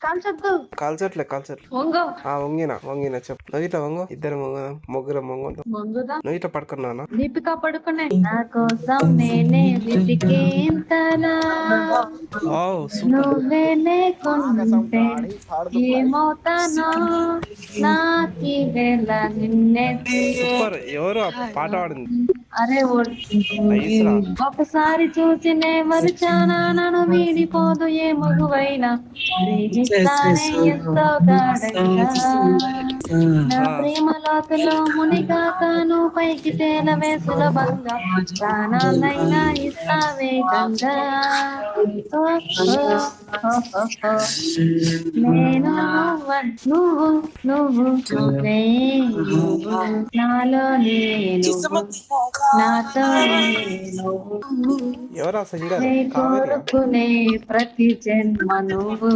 కాల్చొద్దు. కాల్చట్లే వంగు. వంగిన చెప్పు. నువ్వు ఇట్లా వంగు, ఇద్దరు వంగుదాం, ముగ్గురం వంగుదాం. వంగుదా. నువ్వు ఇట్లా పడుకున్నానా? దీపిక పడుకునే నా కోసం నేనే వెతికేంతలా సూపర్. నువ్వే లేకుంటే ఏమవుతానో నాకి వేళ నిన్నే సూపర్. ఎవరు ఆ పాట పాడింది? అరే నైస్ రా. ఒకసారి చూసినే మరిచానా నన్ను వీడిపోదు ఏ మగువైనా ప్రేమిస్తానే ఎంతో గాఢంగా నా ప్రేమ లోతులో మునిగాకను పైకి తేలవే సులభంగా ప్రాణాలైనా ఇస్తావే గంగా ఓ, ఓ, ఓ, ఓ, ఓ. నేను నువ్వు నువ్వు నువ్వే నువ్వు నాలో నేను నాతో నువ్వు ఎవరా సింగర్? నే కావేరియా? కోరుకునే ప్రతి జన్మ నువ్వు